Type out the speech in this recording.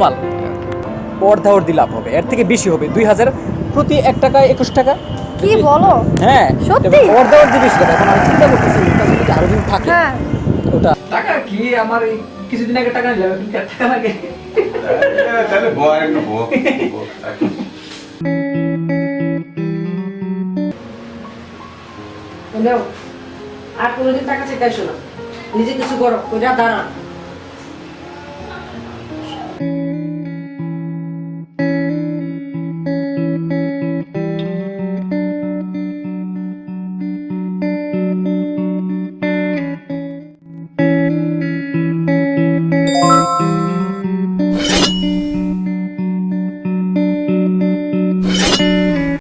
মাল অর্ধা অর্ধি লাভ হবে, এর থেকে বেশি হবে। 2000 প্রতি 1 টাকা 21 টাকা। কি বলো? হ্যাঁ সত্যি? অর্ধা অর্ধি বেশি টাকা। এখন আমি চিন্তা করতেছি ওর কাছে যদি আরো দিন থাকে হ্যাঁ ওটা টাকা কি আমার এই কিছুদিন আগে টাকা নিলাম, এখন কি আর টাকা লাগে? তাহলে বয় একটু বো নাও, আর কোনোদিন টাকা চাইতে আসো না, নিজে কিছু করো, ওইটা দাঁড়া।